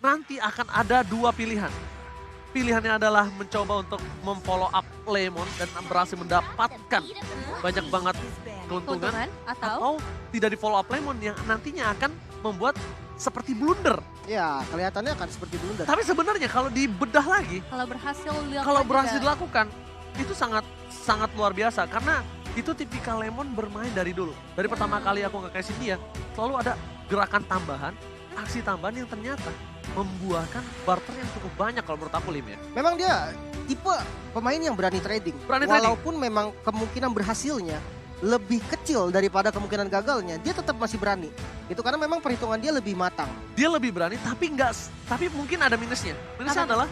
nanti akan ada dua pilihan. Pilihannya adalah mencoba untuk memfollow up Lemon dan berhasil mendapatkan banyak banget keuntungan. Keuntungan atau Atau tidak di follow up Lemon yang nantinya akan membuat seperti blunder. Ya, kelihatannya akan seperti blunder. Tapi sebenarnya kalau dibedah lagi, kalau berhasil dilakukan kalau berhasil juga. dilakukan, itu sangat luar biasa. Karena itu tipikal Lemon bermain dari dulu. Dari pertama kali aku nge-cashin dia, selalu ada gerakan tambahan, aksi tambahan yang ternyata membuahkan barter yang cukup banyak kalau menurut aku Lim ya. Memang dia tipe pemain yang berani trading. Berani trading. Walaupun memang kemungkinan berhasilnya lebih kecil daripada kemungkinan gagalnya, dia tetap masih berani. Itu karena memang perhitungan dia lebih matang. Dia lebih berani tapi mungkin ada minusnya. Minusnya Apa? adalah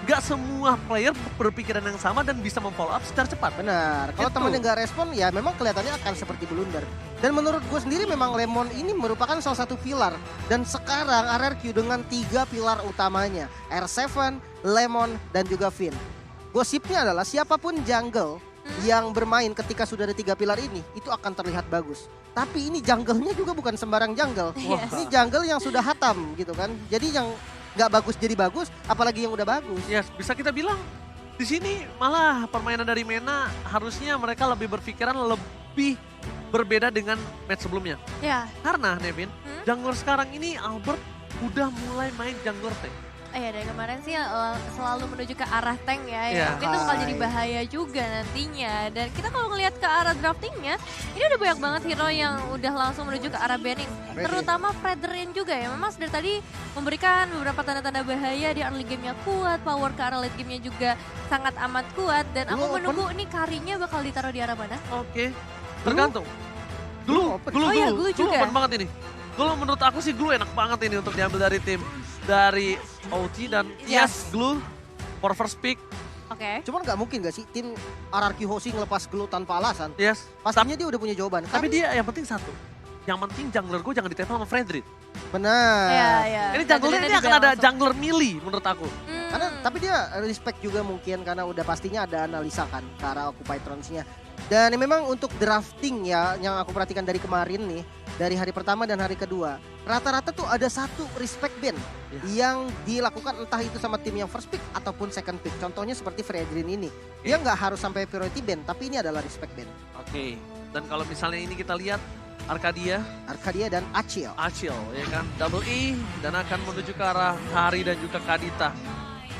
nggak semua player berpikiran yang sama dan bisa memfollow up secara cepat. Benar. Kalau Gitu. temannya nggak respon, ya memang kelihatannya akan seperti blunder. Dan menurut gue sendiri memang Lemon ini merupakan salah satu pilar. Dan sekarang RRQ dengan 3 pilar utamanya. R7, Lemon, dan juga Finn. Gosipnya adalah siapapun jungle yang bermain ketika sudah ada 3 pilar ini, itu akan terlihat bagus. Tapi ini jungle-nya juga bukan sembarang jungle. Yes. Ini jungle yang sudah hatam gitu kan. Jadi yang nggak bagus jadi bagus, apalagi yang udah bagus. Ya, bisa kita bilang di sini malah permainan dari Mena harusnya mereka lebih berpikiran lebih berbeda dengan match sebelumnya. Ya, Karena Nevin, jungler sekarang ini Albert udah mulai main jungler tank. dari kemarin sih selalu menuju ke arah tank ya. Iya. Mungkin itu bakal jadi bahaya juga nantinya. Dan kita kalau ngelihat ke arah draftingnya, ini udah banyak banget hero yang udah langsung menuju ke arah banning. Terutama Fredrin juga ya. Memang dari tadi memberikan beberapa tanda-tanda bahaya, di early game-nya kuat, power ke arah late game-nya juga sangat amat kuat. Dan aku Dulu menunggu nih karinya bakal ditaruh di arah mana. Oke, tergantung. Glue Oh iya, Glue juga. open banget ini. Glue menurut aku sih Glue enak banget ini untuk diambil dari tim dari OT dan yes, Glue for first pick. Oke. Cuman nggak mungkin gak sih tim RRQ hosting ngelepas Glue tanpa alasan? Yes. Pastinya dia udah punya jawaban. Tapi Kan? dia yang penting satu. Yang penting jungler gue jangan ditempel sama Fredrin. Benar. Iya, iya. Ini junglernya ini akan ada jungler melee menurut aku. Karena tapi dia respect juga mungkin karena udah pastinya ada analisa kan ke arah Occupy Thrones-nya. Dan memang untuk drafting ya yang aku perhatikan dari kemarin nih, dari hari pertama dan hari kedua, rata-rata tuh ada satu respect ban yang dilakukan entah itu sama tim yang first pick ataupun second pick. Contohnya seperti Fredrin ini. Dia nggak harus sampai priority ban, tapi ini adalah respect ban. Oke. Dan kalau misalnya ini kita lihat Arcadia, Dan Acil. Acil ya kan double E dan akan menuju ke arah Hari dan juga Kadita.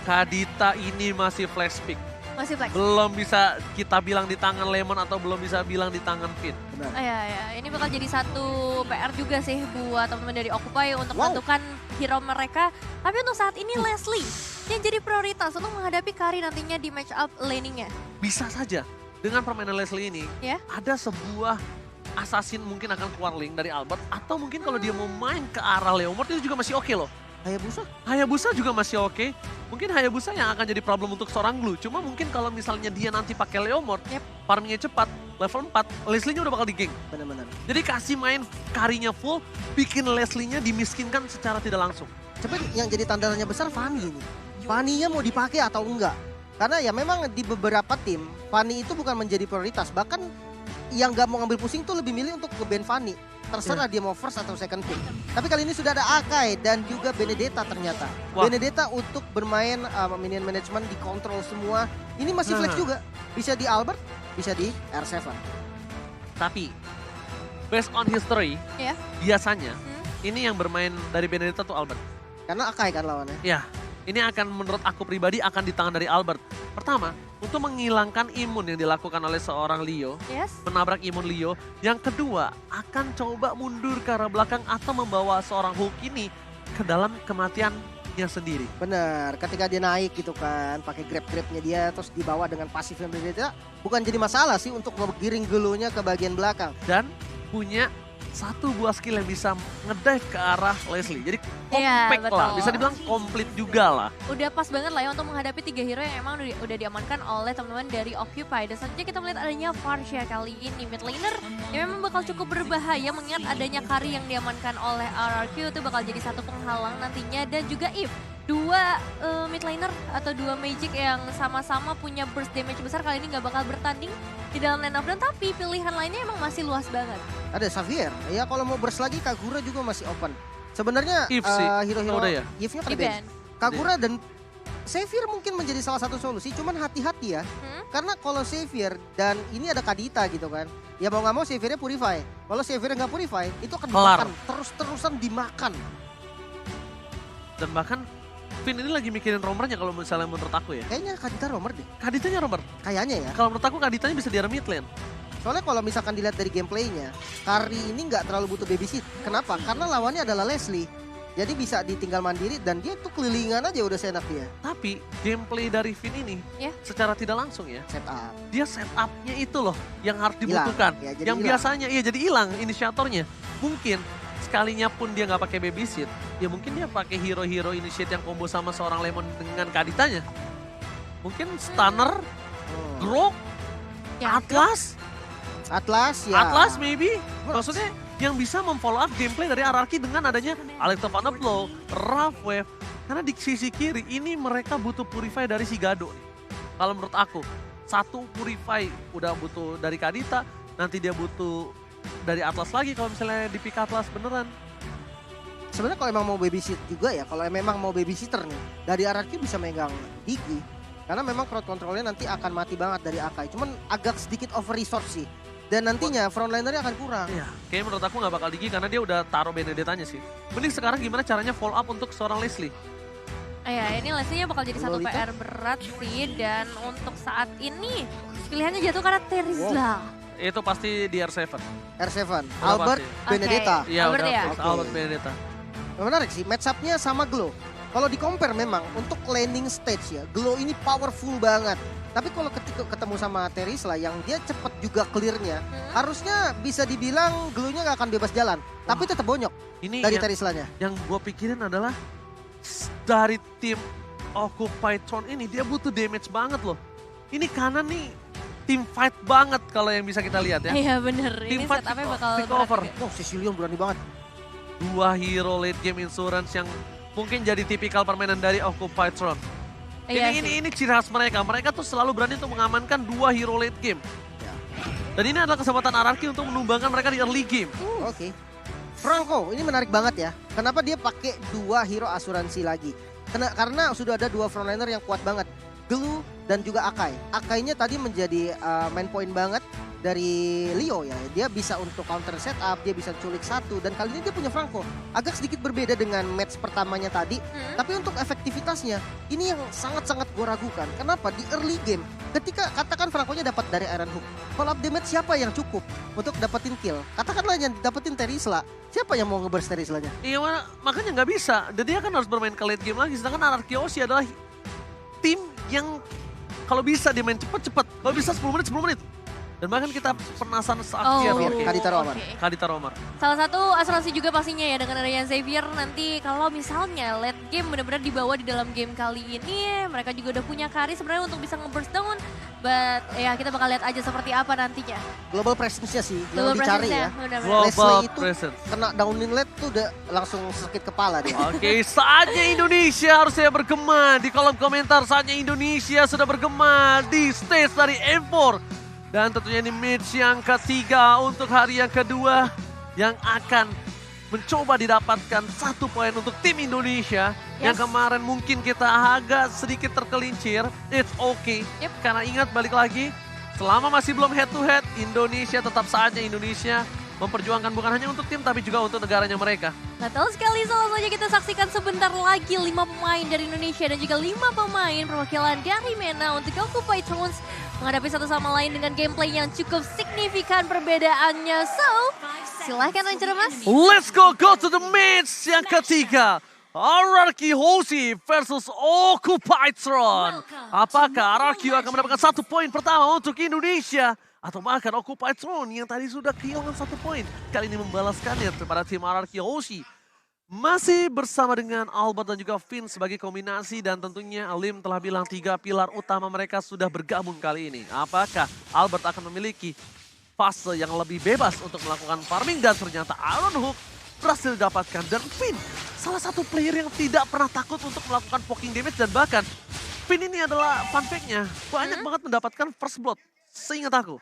Kadita ini masih flash pick. Masih flex. Belum bisa kita bilang di tangan Lemon atau belum bisa bilang di tangan Finn. Benar. Iya, iya. Ini bakal jadi satu PR juga sih buat teman-teman dari Occupy untuk Wow. menentukan hero mereka. Tapi untuk saat ini Leslie yang jadi prioritas untuk menghadapi Kari nantinya di match up laning-nya. Bisa saja dengan permainan Leslie ini Ya. ada sebuah assassin mungkin akan keluar link dari Albert atau mungkin kalau dia mau main ke arah Leomord itu juga masih oke loh. Hayabusa? Hayabusa juga masih oke. Mungkin Hayabusa yang akan jadi problem untuk seorang Glue. Cuma mungkin kalau misalnya dia nanti pakai Leomord, farmingnya cepat, level 4, Leslie-nya udah bakal di-gank. Benar-benar. Jadi kasih main Karinya full, bikin Leslie-nya dimiskinkan secara tidak langsung. Tapi yang jadi tandanya besar Fanny ini. Fanny-nya mau dipakai atau enggak? Karena ya memang di beberapa tim, Fanny itu bukan menjadi prioritas. Bahkan yang gak mau ngambil pusing tuh lebih milih untuk nge-ban Fanny. Terserah dia mau first atau second pick. Tapi kali ini sudah ada Akai dan juga Benedetta ternyata. Wah. Benedetta untuk bermain minion management dikontrol semua. Ini masih flex Nah. juga. Bisa di Albert, bisa di R7. Tapi, based on history, Ya. biasanya ini yang bermain dari Benedetta tuh Albert. Karena Akai kan lawannya. Ya, ini akan menurut aku pribadi akan di tangan dari Albert. Pertama, untuk menghilangkan imun yang dilakukan oleh seorang Leo, Yes. menabrak imun Leo. Yang kedua, akan coba mundur ke arah belakang atau membawa seorang Hulk ini ke dalam kematiannya sendiri. Bener, ketika dia naik gitu kan, pakai grab-grabnya dia terus dibawa dengan pasifnya Benedetta, bukan jadi masalah sih untuk ngegiring gelunya ke bagian belakang. Dan punya satu buah skill yang bisa ngedive ke arah Leslie. Jadi Iya, compact lah, betul. bisa dibilang komplit juga lah. Udah pas banget lah ya untuk menghadapi 3 hero yang emang udah diamankan oleh teman-teman dari Occupy. Dan selanjutnya kita melihat adanya Farsha kali ini mid laner yang memang bakal cukup berbahaya mengingat adanya Kari yang diamankan oleh RRQ itu bakal jadi satu penghalang nantinya. Dan juga If, dua mid laner atau dua magic yang sama-sama punya burst damage besar kali ini nggak bakal bertanding di dalam line up. Dan tapi pilihan lainnya emang masih luas banget. Ada Xavier, ya kalau mau burst lagi Kagura juga masih open. Sebenarnya If sih. hero-hero Oh, udah ya? If-nya pada Di ban. ban. Kagura dan Xavier mungkin menjadi salah satu solusi, cuman hati-hati ya. Hmm? Karena kalau Xavier dan ini ada Kadita gitu kan. Ya mau nggak mau Xaviernya purify. Kalau Xavier nggak purify, itu akan Kelar. dimakan. Terus-terusan dimakan. Dan bahkan Finn ini lagi mikirin romernya kalau misalnya menurut aku ya. Kayaknya Kadita romer deh. Kaditanya romer. Kayaknya ya. Kalau menurut aku Kaditanya bisa di area mid lane. Soalnya kalau misalkan dilihat dari gameplaynya, Kari ini nggak terlalu butuh babysit. Kenapa? Karena lawannya adalah Leslie. Jadi bisa ditinggal mandiri dan dia tuh kelilingan aja udah seenak dia. Tapi gameplay dari Finn ini Ya. secara tidak langsung ya. Setup. Dia setupnya itu loh yang harus Hilang. dibutuhkan. Ya, jadi yang hilang. biasanya iya jadi hilang inisiatornya. Mungkin sekalinya pun dia nggak pakai babysit, ya mungkin dia pakai hero-hero initiate yang combo sama seorang Lemon dengan Kaditanya. Mungkin Stunner, Grok, Ya, Atlas, Atlas ya. Atlas maybe. Maksudnya yang bisa memfollow up gameplay dari RRQ dengan adanya Alexa Van der Blow, Rough Wave. Karena di sisi kiri ini mereka butuh purify dari si Gado nih. Kalau menurut aku, satu purify udah butuh dari Kadita, nanti dia butuh dari Atlas lagi kalau misalnya di pick Atlas beneran. Sebenarnya kalau emang mau babysit juga ya, kalau memang mau babysitter nih, dari RRQ bisa megang Digi. Karena memang crowd controlnya nanti akan mati banget dari Akai. Cuman agak sedikit over resource sih. Dan nantinya frontlinernya akan kurang. Iya, kayaknya menurut aku nggak bakal Digi karena dia udah taruh Benedettanya sih. Mending sekarang gimana caranya follow up untuk seorang Leslie. Ya, ini Leslie-nya bakal jadi satu Lolita? PR berat sih. Dan untuk saat ini pilihannya jatuh karena Terizla. Itu pasti di R7. R7, Udah Albert, pasti. Benedetta. Iya Albert udah ya? fix Oke. Albert Benedetta. Menarik sih, match up-nya sama Glow. Kalau di compare memang untuk landing stage ya, Glow ini powerful banget. Tapi kalau ketika ketemu sama Terizla yang dia cepet juga clear-nya, harusnya bisa dibilang Glow-nya nggak akan bebas jalan. Tapi tetap bonyok Ini dari yang, Terizlanya. yang gue pikirin adalah dari tim Occupied Throne ini dia butuh damage banget loh. Ini kanan nih tim fight banget kalau yang bisa kita lihat ya. Iya bener, Tim ini fight setupnya pick- bakal pick berat over. juga. Oh, Sicilian berani banget. Dua hero late game insurance yang mungkin jadi tipikal permainan dari Occupied Throne. Iya Ini ciri khas mereka. Mereka tuh selalu berani untuk mengamankan dua hero late game. Ya. Dan ini adalah kesempatan RRQ untuk menumbangkan mereka di early game. Oke. Franco, ini menarik banget ya. Kenapa dia pakai dua hero asuransi lagi? Karena sudah ada dua frontliner yang kuat banget. Glue dan juga Akai. Akainya tadi menjadi main point banget dari Leo ya. Dia bisa untuk counter setup, dia bisa culik satu. Dan kali ini dia punya Franco. Agak sedikit berbeda dengan match pertamanya tadi. Tapi untuk efektivitasnya, ini yang sangat-sangat gue ragukan. Kenapa? Di early game, ketika katakan Franco-nya dapat dari Iron Hook. Kalau up damage siapa yang cukup untuk dapetin kill? Katakanlah yang dapetin Terizla. Siapa yang mau ngeburst Terizlanya? Iya makanya nggak bisa. Dan dia kan harus bermain ke late game lagi. Sedangkan RRQ Oshi adalah tim yang kalau bisa dia main cepet-cepet. Kalau bisa 10 menit, 10 menit. Dan bahkan kita penasaran saat dia Xavier, RRQ. Kadita Roman. oke. Kadita Romar. Salah satu asuransi juga pastinya ya dengan adanya Xavier nanti kalau misalnya late game benar-benar dibawa di dalam game kali ini mereka juga udah punya Kari sebenarnya untuk bisa nge-burst down but ya kita bakal lihat aja seperti apa nantinya. Global presence-nya sih yang Global dicari presence-nya, ya. benar-benar. Global Leslie itu presence. kena downin late tuh udah langsung sakit kepala dia. Oke, saatnya Indonesia harusnya bergema di kolom komentar. Saatnya Indonesia sudah bergema di stage dari M4. Dan tentunya ini match yang ketiga untuk hari yang kedua yang akan mencoba didapatkan 1 poin untuk tim Indonesia. Yes. Yang kemarin mungkin kita agak sedikit tergelincir. It's okay. Yep. Karena ingat balik lagi, selama masih belum head to head, Indonesia tetap saatnya Indonesia memperjuangkan bukan hanya untuk tim tapi juga untuk negaranya mereka. Betul sekali, langsung saja kita saksikan sebentar lagi 5 pemain dari Indonesia dan juga 5 pemain perwakilan dari MENA untuk Occupied Thrones menghadapi satu sama lain dengan gameplay yang cukup signifikan perbedaannya. So, silahkan lanjut mas. Let's go to the match yang ketiga. RRQ Hoshi versus Occupied Throne. Apakah RRQ akan mendapatkan 1 poin pertama untuk Indonesia? Atau bahkan Occupied Throne yang tadi sudah kehilangan 1 poin. Kali ini membalaskannya kepada tim RRQ Hoshi. Masih bersama dengan Albert dan juga Finn sebagai kombinasi. Dan tentunya Alim telah bilang 3 pilar utama mereka sudah bergabung kali ini. Apakah Albert akan memiliki fase yang lebih bebas untuk melakukan farming? Dan ternyata Iron Hook berhasil didapatkan. Dan Finn salah satu player yang tidak pernah takut untuk melakukan poking damage. Dan bahkan Finn ini adalah fun fact-nya banyak banget mendapatkan first blood. Seingat aku.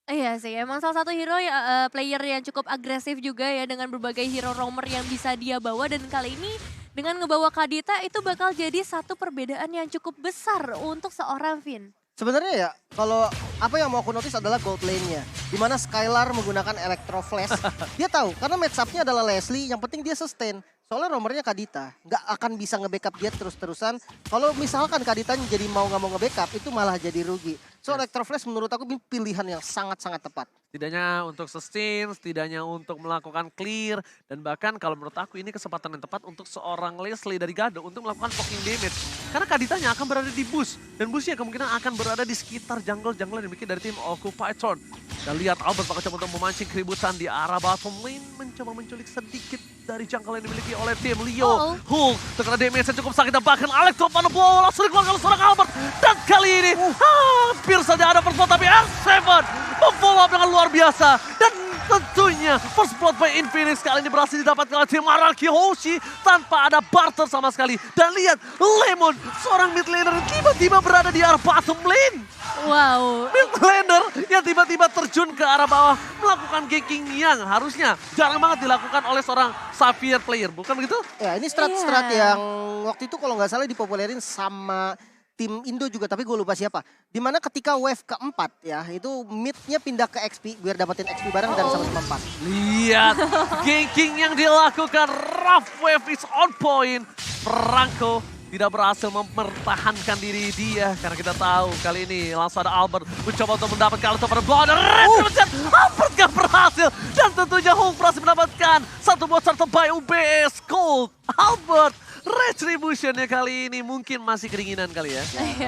Iya sih, emang salah satu hero ya, player yang cukup agresif juga ya dengan berbagai hero roamer yang bisa dia bawa dan kali ini dengan ngebawa Kadita itu bakal jadi satu perbedaan yang cukup besar untuk seorang Vin. Sebenarnya ya, kalau apa yang mau aku notice adalah gold lane-nya. Di mana Skylar menggunakan Electro Flash. Dia tahu, karena match up-nya adalah Leslie, yang penting dia sustain. Soalnya romernya Kadita, nggak akan bisa nge-backup dia terus-terusan. Kalau misalkan Kadita jadi mau nggak mau nge-backup, itu malah jadi rugi. So Electro Flash menurut aku pilihan yang sangat-sangat tepat. Setidaknya untuk sustain, setidaknya untuk melakukan clear. Dan bahkan kalau menurut aku ini kesempatan yang tepat untuk seorang Leslie dari Gado untuk melakukan poking damage. Karena Kaditanya akan berada di boost. Dan boostnya kemungkinan akan berada di sekitar jungle-jungle yang dimiliki dari tim Occupytron. Dan lihat Albert bakal coba untuk memancing keributan di arah bottom lane. Mencoba menculik sedikit dari jungle yang dimiliki oleh tim Leo. Hulk terkena damage yang cukup sakit dan bahkan Alex top on the blow. Langsung dikeluarkan oleh seorang Albert. Dan kali ini hampir saja ada first blood tapi R7 memfollow up dengan luar biasa. Dan tentunya first blood by Infinix kali ini berhasil didapatkan oleh tim Araki Hoshi tanpa ada barter sama sekali. Dan lihat Lemon, seorang mid laner tiba-tiba berada di arah bottom lane. Wow. Mid laner yang tiba-tiba terjun ke arah bawah melakukan ganking yang harusnya jarang banget dilakukan oleh seorang Xavier player, bukan begitu? Ya ini strat-strat yang waktu itu kalau nggak salah dipopulerin sama tim Indo juga, tapi gue lupa siapa. Dimana ketika wave keempat ya, itu midnya pindah ke XP biar dapetin XP bareng dan sama-sama 4. Lihat ganking yang dilakukan, rough wave is on point. Franco tidak berhasil mempertahankan diri dia karena kita tahu kali ini langsung ada Albert mencoba untuk mendapatkan Alto pada blood. Albert gak berhasil dan tentunya Hulk berhasil mendapatkan satu buah starter by UBS Cold. Albert retributionnya kali ini mungkin masih keringinan kali ya.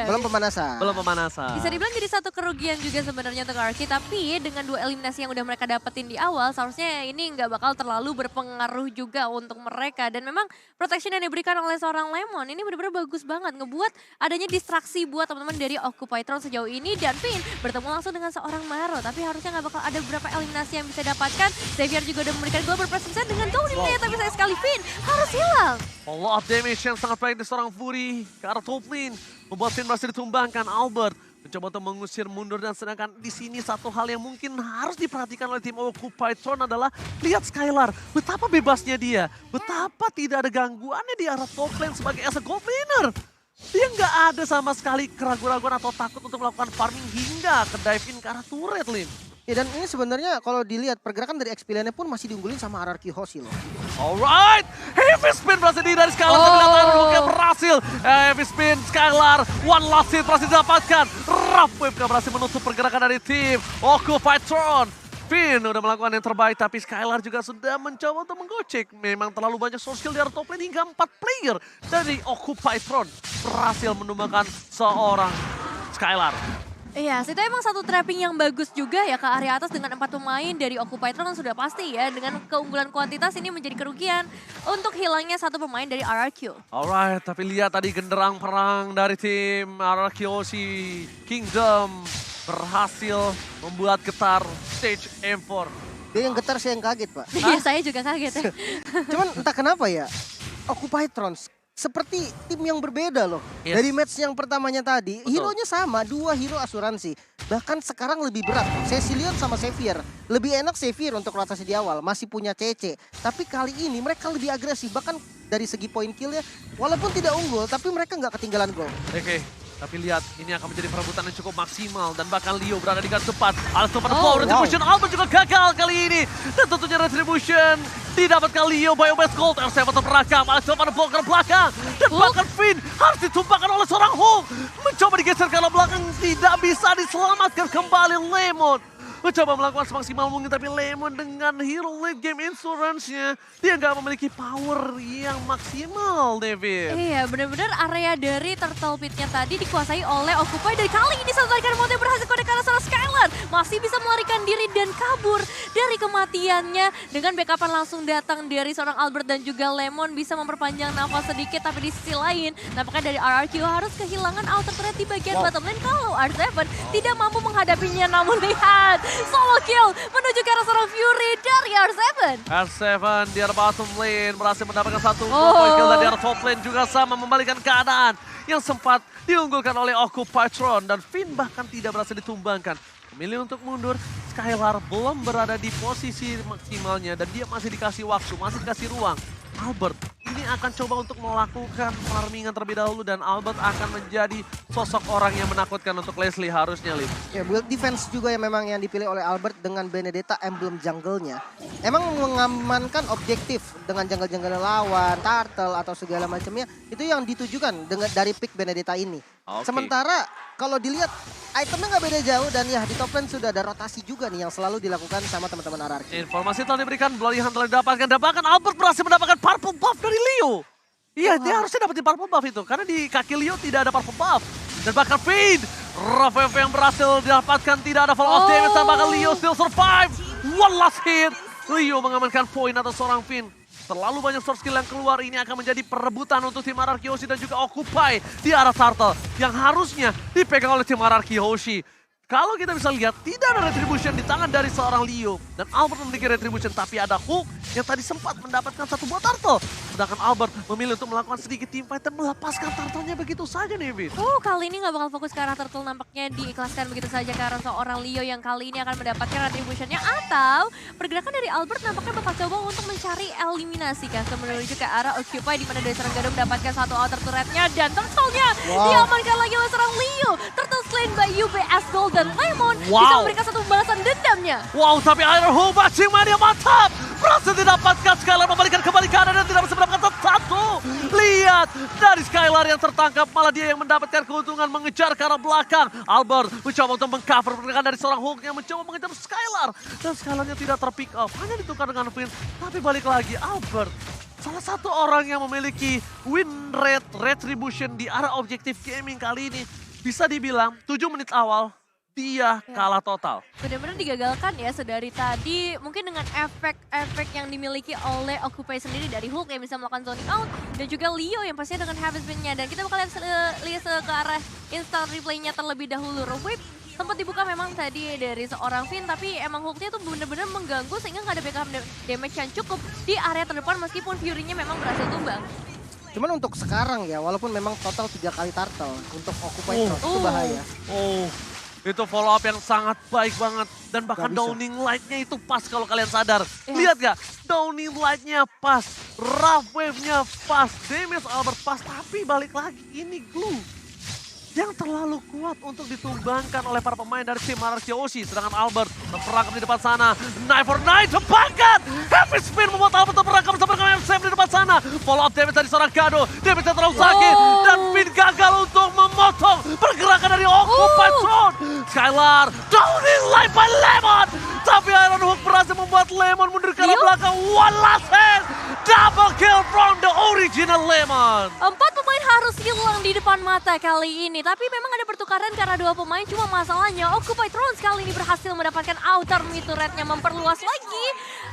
Belum pemanasan. Belum pemanasan. Bisa dibilang jadi satu kerugian juga sebenarnya untuk Arki, tapi dengan 2 eliminasi yang udah mereka dapetin di awal, seharusnya ini nggak bakal terlalu berpengaruh juga untuk mereka. Dan memang protection yang diberikan oleh seorang Lemon ini benar-benar bagus banget, ngebuat adanya distraksi buat teman-teman dari Occupytron sejauh ini. Dan Vin bertemu langsung dengan seorang Maro, tapi harusnya nggak bakal ada beberapa eliminasi yang bisa dapatkan. Xavier juga udah memberikan global presence dengan Go dimulai, tapi saya sekali Vin harus hilang. Follow up damage yang sangat baik dari seorang Fury ke arah top lane. Membuat Finn berhasil ditumbangkan. Albert mencoba untuk mengusir mundur dan sedangkan di sini satu hal yang mungkin harus diperhatikan oleh tim Occupytron adalah lihat Skylar. Betapa bebasnya dia. Betapa tidak ada gangguannya di arah top lane sebagai as a gold laner. Dia nggak ada sama sekali keraguan-raguan atau takut untuk melakukan farming hingga ke dive in ke arah turret lane. Ya dan ini sebenarnya kalau dilihat pergerakan dari XP lane pun masih diunggulin sama Araki Hoshi loh. Alright, heavy spin berhasil dari Skylar, tapi lihat Hulk berhasil. Heavy spin, Skylar, one last hit berhasil didapatkan. Rough wave gak berhasil menutup pergerakan dari tim Occupytron. Finn udah melakukan yang terbaik, tapi Skylar juga sudah mencoba untuk menggocek. Memang terlalu banyak source skill di arah top lane hingga 4 player dari Occupytron berhasil menumbangkan seorang Skylar. Iya, itu emang satu trapping yang bagus juga ya ke area atas dengan 4 pemain dari Occupytron sudah pasti ya. Dengan keunggulan kuantitas ini menjadi kerugian untuk hilangnya satu pemain dari RRQ. Alright, tapi lihat tadi genderang perang dari tim RRQ Kingdom berhasil membuat getar stage M4. Dia yang getar, saya yang kaget pak. Iya, saya juga kaget ya. Cuman entah kenapa ya, Occupytron seperti tim yang berbeda loh. Yes. Dari match yang pertamanya tadi, Betul. hero-nya sama, 2 hero asuransi. Bahkan sekarang lebih berat, Cecilion sama Xavier. Lebih enak Xavier untuk rotasi di awal, masih punya CC. Tapi kali ini mereka lebih agresif, bahkan dari segi point kill ya. Walaupun tidak unggul, tapi mereka nggak ketinggalan gol. Oke, tapi lihat ini akan menjadi perebutan yang cukup maksimal dan bahkan Leo berada di garis depan. Alex pada power retribution, Albert juga gagal kali ini. Dan tentunya retribution didapatkan Leo by Obes Gold. R7 terekam, Alex pada power ke belakang. Dan bahkan Finn harus ditumpahkan oleh seorang Hulk. Mencoba digeser ke arah belakang, tidak bisa diselamatkan kembali Lemon. Mencoba melakukan semaksimal mungkin, tapi Lemon dengan hero late game insurance-nya, dia nggak memiliki power yang maksimal, Devin. Iya, benar-benar area dari Turtle Pit-nya tadi dikuasai oleh Occupy. Dan kali ini satu tarikan motor berhasil kode ke arah seorang Skylar. Masih bisa melarikan diri dan kabur dari kematiannya. Dengan backupan langsung datang dari seorang Albert dan juga Lemon bisa memperpanjang nafas sedikit. Tapi di sisi lain, nampaknya dari RRQ harus kehilangan outer turret di bagian bottom lane kalau R7 tidak mampu menghadapinya. Namun lihat, solo kill menuju ke arah seorang Fury dari R7. R7 di arah bottom lane berhasil mendapatkan satu point kill dan di arah top lane juga sama membalikan keadaan yang sempat diunggulkan oleh Occupytron dan Finn bahkan tidak berhasil ditumbangkan. Memilih untuk mundur, Skylar belum berada di posisi maksimalnya dan dia masih dikasih waktu, masih dikasih ruang. Albert ini akan coba untuk melakukan farmingan terlebih dahulu dan Albert akan menjadi sosok orang yang menakutkan untuk Leslie harusnya, Lim. Ya, build defense juga yang memang yang dipilih oleh Albert dengan Benedetta emblem jungle-nya. Emang mengamankan objektif dengan jungle-jungle lawan, turtle atau segala macamnya. Itu yang ditujukan dengan dari pick Benedetta ini. Oke. Sementara kalau dilihat itemnya nggak beda jauh dan ya di top lane sudah ada rotasi juga nih yang selalu dilakukan sama teman-teman RRQ. Informasi telah diberikan, Bloody Hunt telah didapatkan. Bahkan Albert berhasil mendapatkan purple buff dari Leo. Iya, dia harusnya dapetin purple buff itu. Karena di kaki Leo tidak ada purple buff. Dan bahkan Fade, Rafael yang berhasil didapatkan, tidak ada fall of damage. Dan bahkan Leo still survive. One last hit. Leo mengamankan poin atas seorang Finn. Terlalu banyak source skill yang keluar, ini akan menjadi perebutan untuk tim RRQ Hoshi dan juga Occupy di arah Turtle. Yang harusnya dipegang oleh tim RRQ Hoshi. Kalau kita bisa lihat, tidak ada retribution di tangan dari seorang Leo. Dan Albert memiliki retribution, tapi ada Hook yang tadi sempat mendapatkan satu buah turtle. Sedangkan Albert memilih untuk melakukan sedikit teamfight dan melepaskan turtle-nya begitu saja nih, Vin. Kali ini nggak bakal fokus ke arah turtle, nampaknya diikhlaskan begitu saja ke arah seorang Leo yang kali ini akan mendapatkan retribution-nya. Atau pergerakan dari Albert nampaknya bakal coba untuk mencari eliminasi kan, menuju ke arah Occupy di mana dari seorang Gado mendapatkan satu outer turret-nya dan turtle-nya diamankan lagi oleh seorang Leo. Turtle slain by UBS Gold dan Lemon bisa memberikan satu balasan dendamnya. Wow, tapi Iron Hole matching mania mantap. Berhasil didapatkan, Skylar membalikan kembali kanan dan tidak bisa mendapatkan satu. Lihat, dari Skylar yang tertangkap, malah dia yang mendapatkan keuntungan mengejar ke arah belakang. Albert mencoba untuk mengcover pergerakan dari seorang Hulk yang mencoba mengejar Skylar. Dan Skylarnya tidak terpick up, hanya ditukar dengan Finn. Tapi balik lagi, Albert salah satu orang yang memiliki win rate retribution di arah objektif gaming kali ini. Bisa dibilang 7 menit awal, dia kalah total. Benar-benar digagalkan ya sedari tadi, mungkin dengan efek-efek yang dimiliki oleh Occupy sendiri dari Hulk yang bisa melakukan zoning out dan juga Leo yang pastinya dengan heavy spin-nya. Dan kita bakal lihat ke arah instant replay-nya terlebih dahulu. Whip sempat dibuka memang tadi dari seorang Finn, tapi emang Hulk-nya tuh benar-benar mengganggu sehingga nggak ada backup damage yang cukup di area terdepan meskipun Fury-nya memang berhasil tumbang. Cuman untuk sekarang ya, walaupun memang total 3 kali turtle untuk Occupy itu bahaya. Itu follow up yang sangat baik banget. Dan bahkan Downing Light-nya itu pas kalau kalian sadar. Lihat gak? Downing Light-nya pas. Rough Wave-nya pas. Damage Albert pas. Tapi balik lagi ini glue yang terlalu kuat untuk ditumbangkan oleh para pemain dari tim RRQ Hoshi. Sedangkan Albert terperangkap di depan sana. Knife for Knife terbangkan. Heavy spin membuat Albert terperangkap bersama dengan MCM di depan sana. Follow up damage dari seorang Gado. Damage terlalu sakit. Dan Finn gagal untuk memotong pergerakan dari Occupy Throne. Skylar, Downing Light by Lemon. Tapi Iron Hook berhasil membuat Lemon mundur ke arah belakang. One last hit. Double kill from the original Lemon. 4 pemain harus hilang di depan mata kali ini. Tapi memang ada pertukaran karena 2 pemain. Cuma masalahnya Occupy Throne kali ini berhasil mendapatkan outer mid turret-nya, memperluas lagi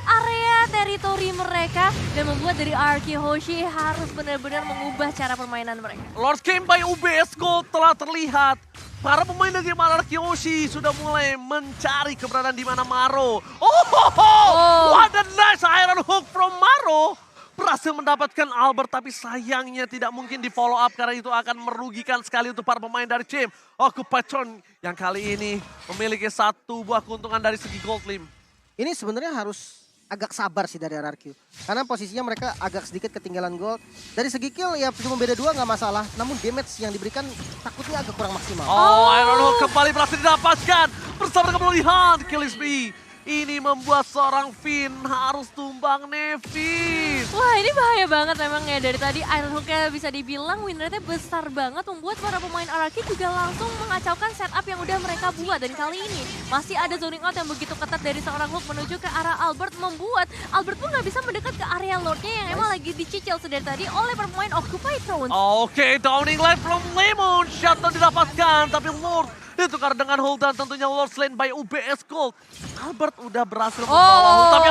area teritori mereka. Dan membuat dari RRQ Hoshi harus benar-benar mengubah cara permainan mereka. Lord Game by UBS Gold telah terlihat. Para pemain dari tim RRQ Hoshi sudah mulai mencari keberadaan di mana Maro. What a nice Iron Hook from Maro. Berhasil mendapatkan Albert, tapi sayangnya tidak mungkin di follow up karena itu akan merugikan sekali untuk para pemain dari tim Occupy Throne yang kali ini memiliki satu buah keuntungan dari segi gold, Lim. Ini sebenarnya harus agak sabar sih dari RRQ. Karena posisinya mereka agak sedikit ketinggalan gold. Dari segi kill ya cuma beda 2 nggak masalah. Namun damage yang diberikan takutnya agak kurang maksimal. Iron Hook kembali berhasil didapatkan bersama dengan Bloody Hunt. Kill is me. Ini membuat seorang Finn harus tumbang Nevis. Wah, ini bahaya banget memang ya. Dari tadi Iron Hook-nya bisa dibilang win rate-nya besar banget. Membuat para pemain RRQ juga langsung mengacaukan setup yang udah mereka buat. Dan kali ini masih ada zoning out yang begitu ketat dari seorang Hook menuju ke arah Albert. Membuat Albert pun nggak bisa mendekat ke area Lord-nya yang emang lagi dicicil sedari tadi oleh para pemain Occupy Throne. Oke, Downing Light from Lemon. Shutdown didapatkan, tapi Lord ditukar dengan Hold dan tentunya Lord slain by UBS Gold. Albert udah berhasil membawa tapi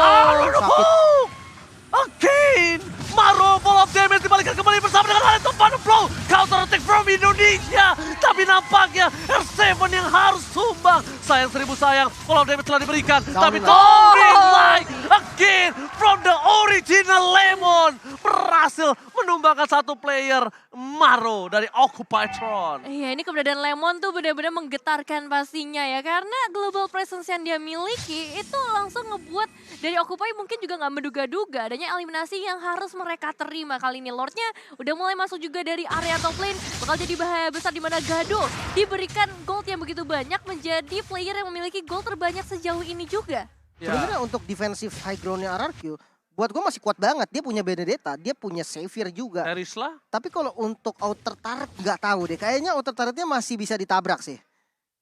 again, Maro full of damage dibalikan kembali bersama dengan Alex Blow. Counter attack from Indonesia. Tapi nampaknya R7 yang harus sumbang. Sayang seribu sayang, full of damage telah diberikan. Tapi Downing Light again from the original Lemon berhasil menunggu menumbangkan satu player Maro dari Occupytron. Iya, ini keberadaan Lemon tuh benar-benar menggetarkan pastinya ya. Karena global presence yang dia miliki itu langsung ngebuat dari Occupy mungkin juga nggak menduga-duga adanya eliminasi yang harus mereka terima. Kali ini Lordnya udah mulai masuk juga dari area top lane. Bakal jadi bahaya besar di mana Gado diberikan gold yang begitu banyak menjadi player yang memiliki gold terbanyak sejauh ini juga. Sebenarnya untuk defensive high groundnya RRQ, buat gue masih kuat banget. Dia punya Benedetta, dia punya Xavier juga. Erisla? Tapi kalau untuk outer turret nggak tahu deh. Kayaknya outer turretnya masih bisa ditabrak sih.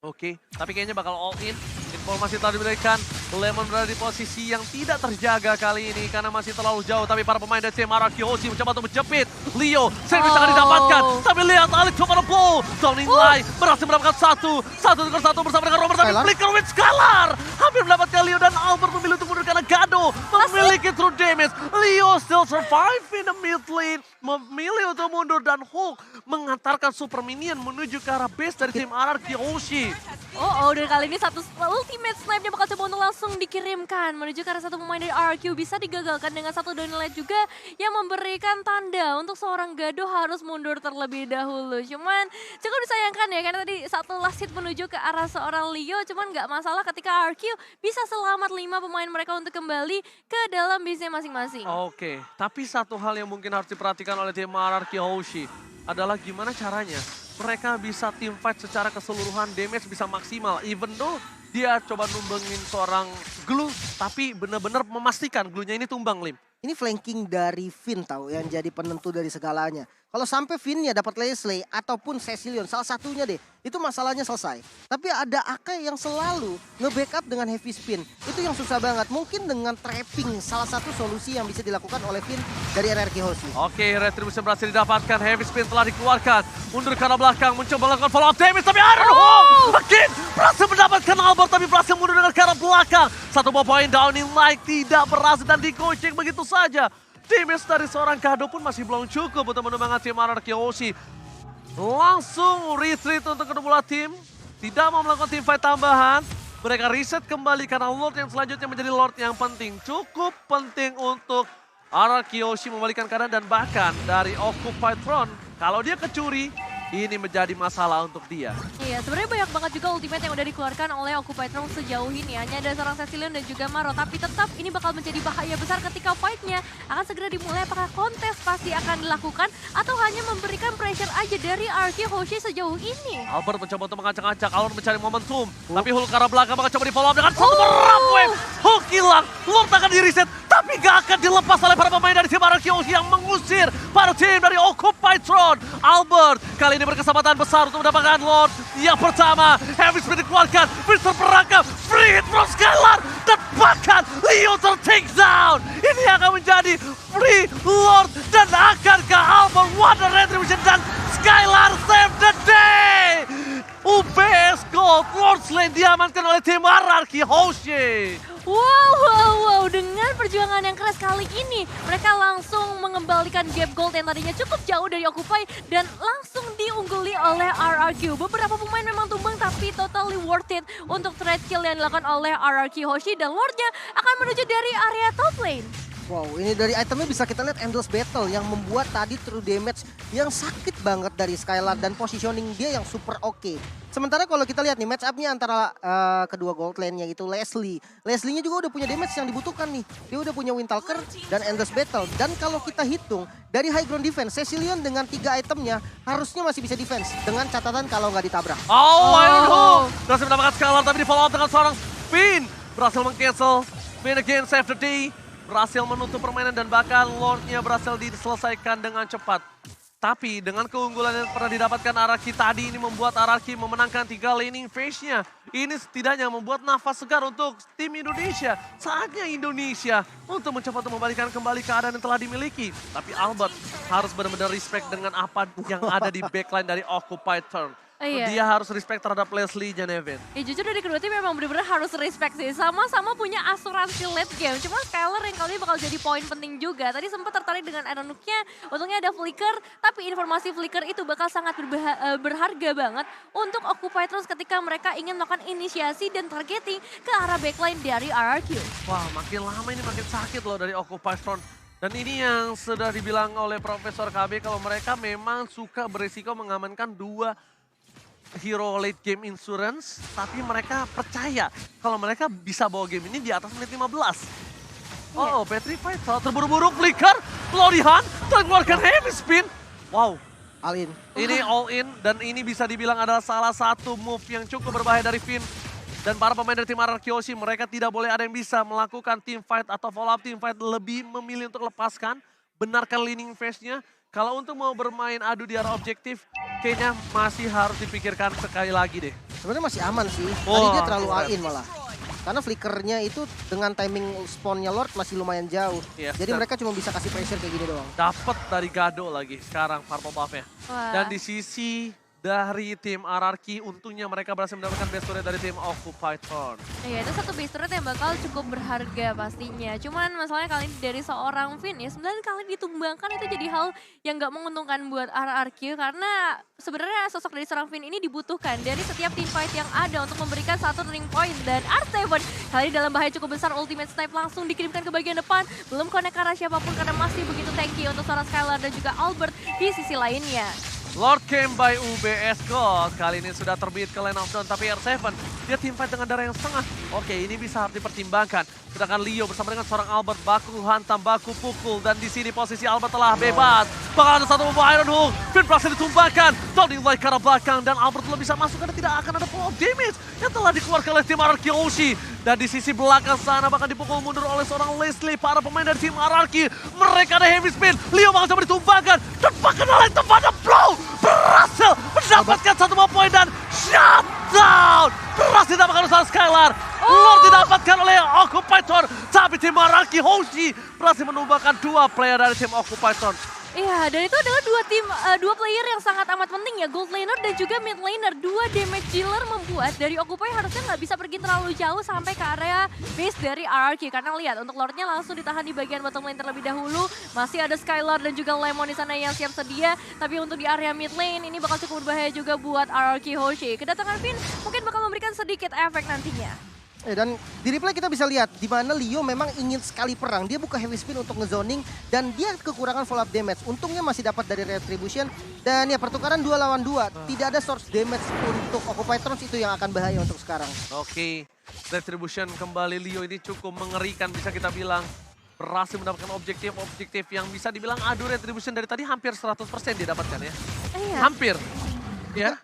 Oke, tapi kayaknya bakal all in. Informasi telah diberikan. Lemon berada di posisi yang tidak terjaga kali ini karena masih terlalu jauh. Tapi para pemain dari tim RRQ Hoshi mencoba untuk menjepit. Leo, service akan didapatkan. Tapi lihat Alex coba blow. Downing Line berhasil mendapatkan satu dengan satu bersama dengan Robert. Tapi flicker with Skylar. Hampir mendapatkan Leo dan Albert memilih untuk mundur karena Gado memiliki true damage. Leo still survive in the mid lane. Memilih untuk mundur dan Hulk mengantarkan super minion menuju ke arah base dari tim RRQ Hoshi. Dan kali ini satu ultimate snipe-nya bakal coba untuk langsung dikirimkan menuju ke arah satu pemain dari RRQ. Bisa digagalkan dengan satu downlight juga yang memberikan tanda untuk seorang Gado harus mundur terlebih dahulu. Cuman cukup disayangkan ya karena tadi satu last hit menuju ke arah seorang Leo. Cuman nggak masalah ketika RRQ bisa selamat 5 pemain mereka untuk kembali ke dalam base-nya masing-masing. Oke, tapi satu hal yang mungkin harus diperhatikan oleh tim RRQ Hoshi adalah gimana caranya mereka bisa team fight secara keseluruhan, damage bisa maksimal. Even though dia coba numbangin seorang Glue, tapi benar-benar memastikan Glue-nya ini tumbang, Lim. Ini flanking dari Finn tahu yang jadi penentu dari segalanya. Kalau sampai Finn-nya dapat Leslie ataupun Cecilion, salah satunya deh, itu masalahnya selesai. Tapi ada Akai yang selalu nge-backup dengan heavy spin. Itu yang susah banget. Mungkin dengan trapping salah satu solusi yang bisa dilakukan oleh Finn dari RRQ Hoshi. Oke, Retribution berhasil didapatkan. Heavy spin telah dikeluarkan. Mundur ke arah belakang, mencoba melakukan follow up damage. Tapi Iron Hawk makin berhasil mendapatkan Albert, tapi berhasil mundur dengan ke arah belakang. Satu buah poin Downing Light tidak berhasil dan digocek begitu saja. Damage dari seorang Gado pun masih belum cukup untuk menumbangkan tim RRQ Hoshi. Langsung retreat untuk kedua tim. Tidak mau melakukan team fight tambahan. Mereka reset kembali karena Lord yang selanjutnya menjadi Lord yang penting. Cukup penting untuk RRQ Hoshi membalikan keadaan dan bahkan dari Occupytron. Kalau dia kecuri, ini menjadi masalah untuk dia. Iya, sebenarnya banyak banget juga ultimate yang udah dikeluarkan oleh Occupytron sejauh ini. Hanya ada seorang Cecilion dan juga Maro. Tapi tetap ini bakal menjadi bahaya besar ketika fight-nya akan segera dimulai. Apakah kontes pasti akan dilakukan atau hanya memberikan pressure aja dari RRQ Hoshi sejauh ini? Albert mencoba untuk mengacak-acak, Albert mencari momentum. Tapi Hulk ke arah belakang bakal coba di follow up dengan satu merap wave. Hulk hilang, Lord akan di-reset. Tapi gak akan dilepas oleh para pemain dari tim RRQ Hoshi yang mengusir para tim dari Occupytron. Albert kali ini berkesempatan besar untuk mendapatkan Lord yang pertama. Heavy Spin dikeluarkan, Mr. Perangkap, free hit from Skylar. Dan bahkan Leo ter-take down. Ini akan menjadi free Lord dan akan ke Albert. Wonder Retribution dan Skylar save the day. UBS Gold, Lord Lane diamankan oleh tim RRQ Hoshi. Wow, dengan perjuangan yang keras kali ini, mereka langsung mengembalikan gap gold yang tadinya cukup jauh dari Occupy dan langsung diungguli oleh RRQ. Beberapa pemain memang tumbang tapi totally worth it untuk trade kill yang dilakukan oleh RRQ Hoshi dan Lordnya akan menuju dari area top lane. Wow, ini dari itemnya bisa kita lihat Endless Battle yang membuat tadi true damage yang sakit banget dari Skylar dan positioning dia yang super oke. Sementara kalau kita lihat nih match up-nya antara kedua gold lane yaitu Leslie. Leslie-nya juga udah punya damage yang dibutuhkan nih. Dia udah punya Windtalker dan Endless Battle. Dan kalau kita hitung dari high ground defense, Cecilion dengan 3 itemnya harusnya masih bisa defense. Dengan catatan kalau nggak ditabrak. Iron Hawk berhasil mendapatkan Skylar tapi di follow up dengan seorang Finn. Berhasil meng-cancel. Finn again save the day. Berhasil menutup permainan dan bahkan Lordnya berhasil diselesaikan dengan cepat. Tapi dengan keunggulan yang pernah didapatkan Araki tadi ini membuat Araki memenangkan 3 laning phase-nya. Ini setidaknya membuat nafas segar untuk tim Indonesia. Saatnya Indonesia untuk mencoba untuk membalikan kembali keadaan yang telah dimiliki. Tapi Albert harus benar-benar respect dengan apa yang ada di backline dari Occupytron. Iya. Dia harus respect terhadap Leslie Janevin. Ya jujur dari kedua tim memang benar-benar harus respect sih. Sama-sama punya asuransi late game. Cuma Skylar yang kali ini bakal jadi poin penting juga. Tadi sempat tertarik dengan Iron Hook-nya. Untungnya ada flicker. Tapi informasi flicker itu bakal sangat berharga banget untuk Occupytron ketika mereka ingin melakukan inisiasi dan targeting ke arah backline dari RRQ. Wah, makin lama ini makin sakit loh dari Occupytron. Dan ini yang sudah dibilang oleh Profesor KB kalau mereka memang suka berisiko mengamankan 2 hero late game insurance, tapi mereka percaya kalau mereka bisa bawa game ini di atas menit 15. Oh, Petrified salah terburu-buru flicker, Lorihan mengeluarkan heavy spin. Wow, All in. ini all in dan ini bisa dibilang adalah salah satu move yang cukup berbahaya dari Finn. Dan para pemain dari tim RRQ Hoshi, mereka tidak boleh ada yang bisa melakukan team fight atau follow up team fight, lebih memilih untuk lepaskan, benarkan leaning phase-nya. Kalau untuk mau bermain adu di arah objektif, kayaknya masih harus dipikirkan sekali lagi deh. Sebenarnya masih aman sih. Tadi Wah, dia terlalu all keren. in malah. Karena flickernya itu dengan timing spawnnya Lord masih lumayan jauh. Iya, Jadi dan mereka cuma bisa kasih pressure kayak gini doang. dapat dari Gado lagi sekarang purple buff-nya. Wah. Dan di sisi dari tim RRQ, untungnya mereka berhasil mendapatkan best turret dari tim Occupied Throne. Iya, itu satu base turret yang bakal cukup berharga pastinya. Cuman masalahnya kali ini dari seorang Finn ya, 9 kali ditumbangkan itu jadi hal yang gak menguntungkan buat RRQ. Karena sebenarnya sosok dari seorang Finn ini dibutuhkan dari setiap team fight yang ada untuk memberikan satu turning point. Dan R7 kali ini dalam bahaya cukup besar, ultimate snipe langsung dikirimkan ke bagian depan. Belum connect ke arah siapapun karena masih begitu tanky untuk seorang Skylar dan juga Albert di sisi lainnya. Lord came by UBS Gold. Kali ini sudah terbit ke line of down, tapi R7 dia team fight dengan darah yang setengah. Oke, ini bisa harus dipertimbangkan. Sedangkan Leo bersama dengan seorang Albert baku hantam, baku pukul. Dan di sini posisi Albert telah bebas. Bakal ada satu membawa Iron Hook. Finn berhasil ditumbangkan. Tony Light ke arah belakang dan Albert belum bisa masuk karena tidak akan ada follow-up damage yang telah dikeluarkan oleh tim RRQ Hoshi. Dan di sisi belakang sana bahkan dipukul mundur oleh seorang Leslie. Para pemain dari tim RRQ, mereka ada heavy spin. Leo bakal coba ditumbangkan. Dan bahkan oleh tempatnya blow. Berhasil mendapatkan satu poin dan shutdown. Berhasil didapatkan oleh Skylar. Lord didapatkan oleh Occupied Throne. Tapi tim RRQ Hoshi berhasil menumbangkan 2 player dari tim Occupied Throne. Iya, dan itu adalah dua player yang sangat amat penting ya, gold laner dan juga mid laner. 2 damage dealer membuat dari Occupy harusnya nggak bisa pergi terlalu jauh sampai ke area base dari RRQ. Karena lihat, untuk Lordnya langsung ditahan di bagian bottom lane terlebih dahulu. Masih ada Skylar dan juga Lemon di sana yang siap sedia. Tapi untuk di area mid lane ini bakal cukup berbahaya juga buat RRQ Hoshi. Kedatangan Finn mungkin bakal memberikan sedikit efek nantinya. Dan di replay kita bisa lihat di mana Leo memang ingin sekali perang. Dia buka heavy spin untuk ngezoning dan dia kekurangan follow up damage. Untungnya masih dapat dari Retribution dan ya pertukaran 2 lawan 2. Tidak ada source damage untuk Occupied Throne, itu yang akan bahaya untuk sekarang. Oke, Retribution kembali. Leo ini cukup mengerikan bisa kita bilang. Berhasil mendapatkan objektif yang bisa dibilang adu Retribution dari tadi hampir 100% dia dapatkan ya. Iya. Hampir. Ya,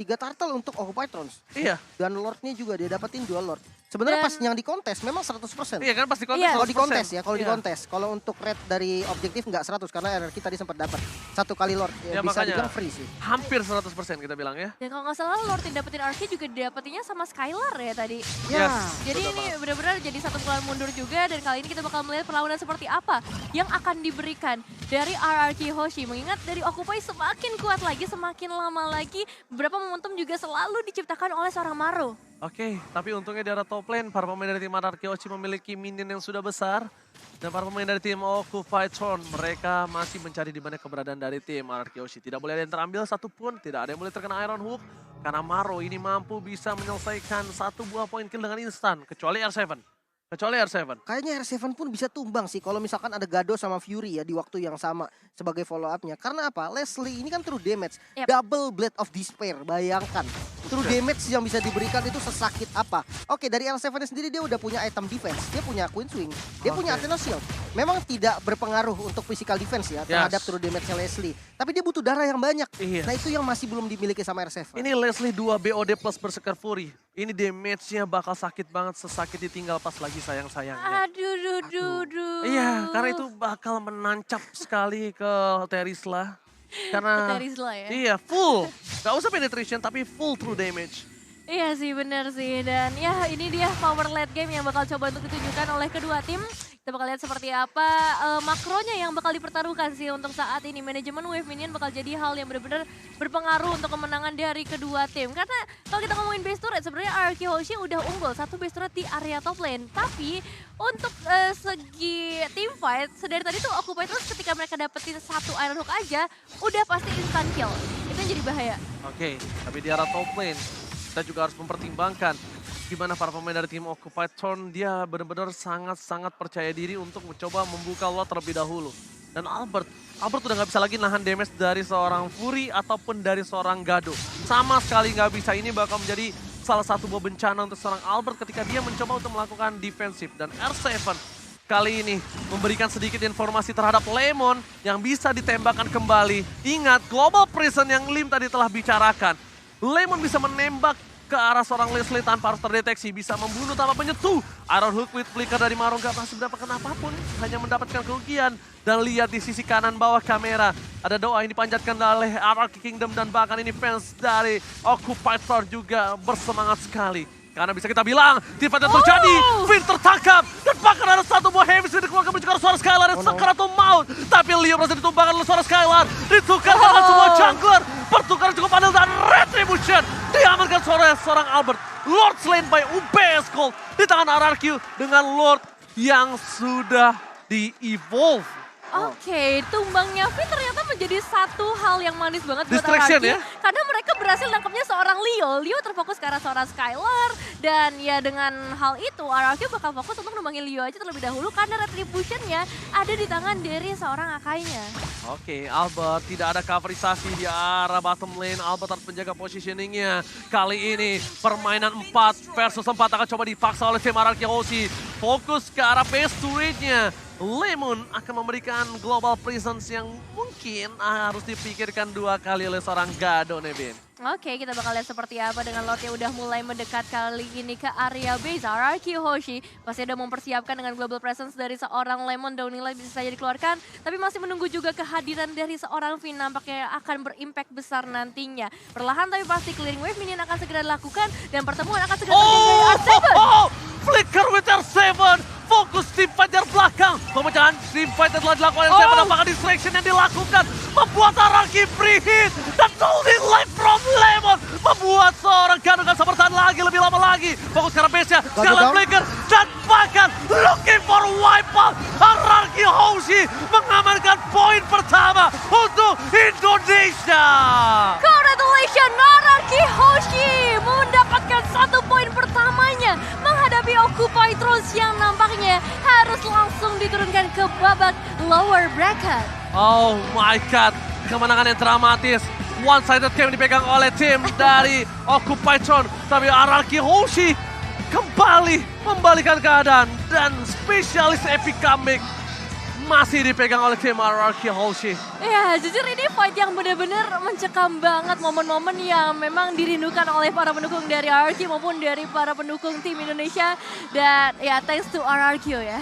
3 turtle untuk Occupied Throne. iya. Dan Lordnya juga dia dapetin 2 Lord. Sebenarnya Dan- pas yang di kontes memang 100%. Iya kan pasti kontes. Iya. Kalau di 100%. kontes ya, kalau di Iya. kontes. Kalau untuk rate dari objektif nggak 100 karena RRQ tadi sempat dapat 1 kali Lord. Ya, Ya, bisa makanya. dibilang free sih. Hampir 100% kita bilang ya. Dan kalau nggak salah Lord yang dapetin RRQ juga dapetinnya sama Skylar ya tadi. Ya. Yes. Jadi betul ini banget. benar-benar jadi satu bulan mundur juga, dan kali ini kita bakal melihat perlawanan seperti apa yang akan diberikan dari RRQ Hoshi. Mengingat dari Occupy semakin kuat lagi, semakin lama lagi, beberapa momentum juga selalu diciptakan oleh seorang Maro. Oke, tapi untungnya di arah top lane, para pemain dari tim RRQ Hoshi memiliki minion yang sudah besar. Dan para pemain dari tim Occupied Throne, mereka masih mencari di mana keberadaan dari tim RRQ Hoshi. Tidak boleh ada yang terambil satupun, tidak ada yang boleh terkena Iron Hook. Karena Maro ini mampu bisa menyelesaikan 1 buah poin kill dengan instan, kecuali R7. Kecuali R7. Kayaknya R7 pun bisa tumbang sih kalau misalkan ada Gado sama Fury ya di waktu yang sama sebagai follow up-nya. Karena apa? Leslie ini kan true damage. Yep. Double Blade of Despair. Bayangkan. True damage yang bisa diberikan itu sesakit apa. Oke, dari R7 sendiri dia udah punya item defense. Dia punya Queen's Wing. Dia punya Oke. Athena Shield. Memang tidak berpengaruh untuk physical defense ya terhadap true damage-nya Leslie. Tapi dia butuh darah yang banyak. Iya. Nah itu yang masih belum dimiliki sama R7. Ini Leslie 2 BOD plus Berserker Fury. Ini damage-nya bakal sakit banget, sesakit ditinggal pas lagi sayang-sayangnya. Aduh. Iya, karena itu bakal menancap sekali ke Terisla. Karena Terisla ya. iya, full. Gak usah penetration, tapi full true damage. Iya sih, benar sih. Dan ya ini dia power late game yang bakal coba untuk ditunjukkan oleh kedua tim. Kita bakal lihat seperti apa makronya yang bakal dipertaruhkan sih untuk saat ini. Manajemen wave minion bakal jadi hal yang benar-benar berpengaruh untuk kemenangan dari kedua tim. Karena kalau kita ngomongin base turret, sebenarnya RRQ Hoshi udah unggul 1 base turret di area top lane. Tapi untuk segi team fight, dari tadi tuh Occupy terus ketika mereka dapetin 1 Iron Hook aja, udah pasti instant kill. Itu yang jadi bahaya. Oke, tapi di arah top lane, kita juga harus mempertimbangkan gimana para pemain dari tim Occupied Throne, dia benar-benar sangat-sangat percaya diri untuk mencoba membuka lot terlebih dahulu. Dan Albert udah nggak bisa lagi nahan damage dari seorang Fury ataupun dari seorang Gado. Sama sekali nggak bisa, ini bakal menjadi salah satu buah bencana untuk seorang Albert ketika dia mencoba untuk melakukan defensif. Dan R7 kali ini memberikan sedikit informasi terhadap Lemon yang bisa ditembakkan kembali. Ingat, Global Prison yang Lim tadi telah bicarakan. Lemon bisa menembak ke arah seorang Leslie tanpa harus terdeteksi, bisa membunuh tanpa menyentuh. Iron Hook with Flicker dari Maroon gak pernah mendapatkan apapun, hanya mendapatkan kerugian. Dan lihat di sisi kanan bawah kamera, ada doa yang dipanjatkan oleh RRQ Kingdom dan bahkan ini fans dari Occupied Throne juga bersemangat sekali. Karena bisa kita bilang, tim fight yang terjadi, Finn tertangkap, dan bahkan ada satu buah heavy yang dikeluarkan menuju ke arah suara Skylar yang sekaratul maut. Tapi Leo berhasil ditumbangkan oleh suara Skylar, ditukar dengan semua jungler, pertukaran cukup adil dan Retribution diamankan seorang Albert. Lord slain by UBS Gold di tangan RRQ dengan Lord yang sudah di-evolve. Oke, tumbangnya Finn ternyata menjadi satu hal yang manis banget buat Distraction RRQ. ya? Karena mereka berhasil nangkepnya seorang Leo. Leo terfokus ke arah seorang Skylar. Dan ya dengan hal itu, RRQ bakal fokus untuk numbangin Leo aja terlebih dahulu. Karena Retribution-nya ada di tangan dari seorang Akainya. Oke, Albert tidak ada coverisasi di arah bottom lane. Albert harus menjaga positioningnya. Kali ini permainan 4 versus 4 akan coba dipaksa oleh tim RRQ Hoshi. Fokus ke arah base turret-nya. Lemon akan memberikan Global Presence yang mungkin harus dipikirkan 2 kali oleh seorang Gado, Nevin. Oke, kita bakal lihat seperti apa dengan Lord yang udah mulai mendekat kali ini ke area base. RRQ Hoshi pasti udah mempersiapkan dengan Global Presence dari seorang Lemon. Downhill bisa saja dikeluarkan, tapi masih menunggu juga kehadiran dari seorang Finn. Nampaknya akan berimpact besar nantinya. Perlahan tapi pasti clearing wave minion akan segera dilakukan dan pertemuan akan segera terjadi dari R7. Flicker with R7, fokus tim fight dari belakang. Pemecahan tim fight yang telah dilakukan R7, apakah distraction yang dilakukan membuat RRQ free hit dan holding life from Lemon membuat seorang Gado gak bisa bertahan lagi lebih lama lagi. Fokus karena base-nya, sekalian Flicker dan bahkan looking for wipeout. RRQ Hoshi mengamankan poin pertama untuk Indonesia. Congratulations, RRQ Hoshi mendapatkan 1 poin pertamanya menghadapi Occupied Throne yang nampaknya harus langsung diturunkan ke babak lower bracket. Oh my god, kemenangan yang dramatis. One-sided game dipegang oleh tim dari Occupied Throne. Tapi RRQ Hoshi kembali membalikan keadaan. Dan spesialis epic comeback masih dipegang oleh tim RRQ Hoshi. Ya, jujur ini fight yang benar-benar mencekam banget, momen-momen yang memang dirindukan oleh para pendukung dari RRQ maupun dari para pendukung tim Indonesia. Dan ya, thanks to RRQ ya.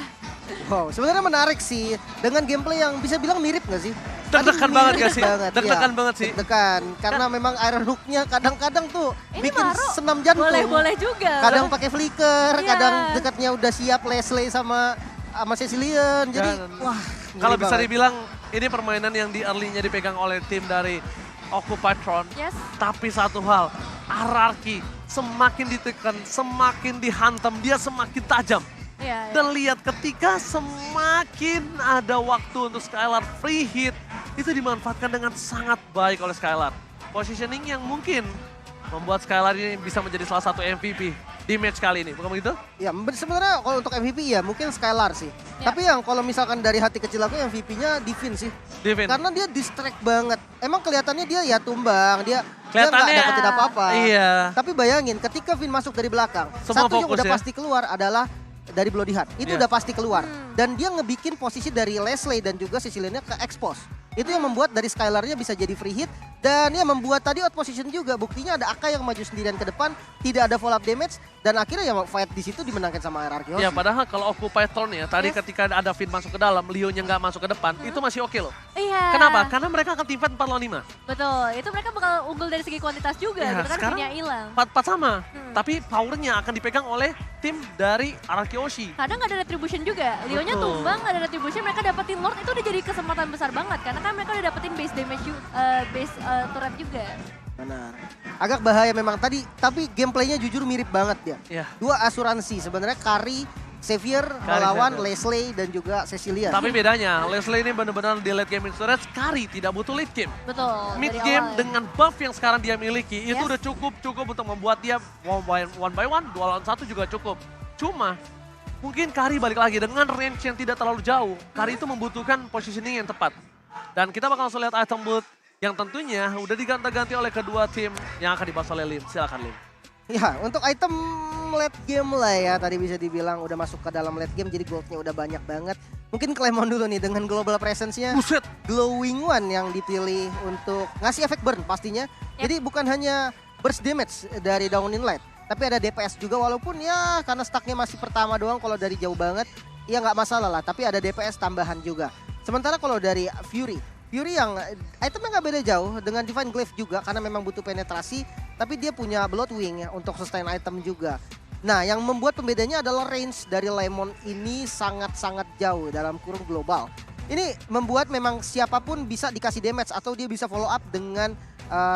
Wow, sebenarnya menarik sih. Dengan gameplay yang bisa bilang mirip nggak sih? Deg-degan Aduh, banget mirip gak sih? Deg-degan banget sih. Deg-degan, karena memang Iron Hook-nya kadang-kadang tuh Ini bikin Maro senam jantung. boleh-boleh juga. Kadang pakai flicker, Iya. kadang dekatnya udah siap Leslie sama Cecilian. Jadi wah, Kalau ngeri bisa banget. dibilang ini permainan yang di early-nya dipegang oleh tim dari Occupied Throne. Yes. Tapi satu hal, RRQ semakin ditekan, semakin dihantam, dia semakin tajam. Ya, Dan lihat ketika semakin ada waktu untuk Skylar free hit, itu dimanfaatkan dengan sangat baik oleh Skylar. Positioning yang mungkin membuat Skylar ini bisa menjadi salah satu MVP di match kali ini, bukan begitu? Ya sebenarnya kalau untuk MVP ya mungkin Skylar sih. Ya. Tapi yang kalau misalkan dari hati kecil aku MVP-nya Divin sih. Divin. Karena dia distract banget. Emang kelihatannya dia ya tumbang, dia nggak Kelihatannya dapetin apa-apa. Iya. Tapi bayangin ketika Vin masuk dari belakang, Semua satu yang fokus udah ya. pasti keluar adalah dari Bloody Heart. Itu Iya. udah pasti keluar. Dan dia ngebikin posisi dari Leslie dan juga Ceciliannya ke expose. Itu yang membuat dari Skylar-nya bisa jadi free hit. Dan ya membuat tadi out position juga. Buktinya ada Aka yang maju sendirian ke depan, tidak ada follow up damage. Dan akhirnya ya fight di situ dimenangkan sama RRQ. Ya padahal kalau Occupied Throne ya, tadi Yes. ketika ada Finn masuk ke dalam, Leo-nya nggak masuk ke depan, itu masih oke loh. Iya. Kenapa? Karena mereka akan teamfight 4 lawan 5. Betul, itu mereka bakal unggul dari segi kuantitas juga, Ya, gitu kan sekarang punya hilang. 4-4 sama, tapi powernya akan dipegang oleh tim dari RRQ Hoshi. Kadang nggak ada retribution juga, Leo-nya Betul. tumbang, nggak ada retribution, mereka dapetin Lord itu udah jadi kesempatan besar banget. Karena kan mereka udah dapetin base damage, base turret juga. Benar. Agak bahaya memang tadi, tapi gameplaynya jujur mirip banget ya. Ya. Dua asuransi sebenarnya Kari Xavier melawan Leslie dan juga Cecilia. Tapi bedanya, Leslie ini benar-benar di late game insurance, Kari tidak butuh late game. Betul. Mid dari game awal ya. dengan buff yang sekarang dia miliki, itu Yes. udah cukup untuk membuat dia one by one, 2 lawan 1 juga cukup. Cuma, mungkin Kari balik lagi dengan range yang tidak terlalu jauh. Kari itu membutuhkan positioning yang tepat. Dan kita bakal langsung lihat item booth yang tentunya udah diganti-ganti oleh kedua tim yang akan dibahas oleh Lim. Silakan Lim. Ya, untuk item late game lah ya, tadi bisa dibilang udah masuk ke dalam late game, jadi goldnya udah banyak banget. Mungkin Clemon dulu nih dengan global presence-nya. Buset, Glowing One yang dipilih untuk ngasih efek burn pastinya. Jadi bukan hanya burst damage dari down in light, tapi ada DPS juga walaupun ya karena stacknya masih pertama doang kalau dari jauh banget. Ya nggak masalah lah, tapi ada DPS tambahan juga. Sementara kalau dari Fury yang itemnya nggak beda jauh dengan Divine Glaive juga karena memang butuh penetrasi, tapi dia punya Bloodwing ya untuk sustain item juga. Nah, yang membuat pembedanya adalah range dari Lemon ini sangat-sangat jauh dalam kurung global. Ini membuat memang siapapun bisa dikasih damage atau dia bisa follow up dengan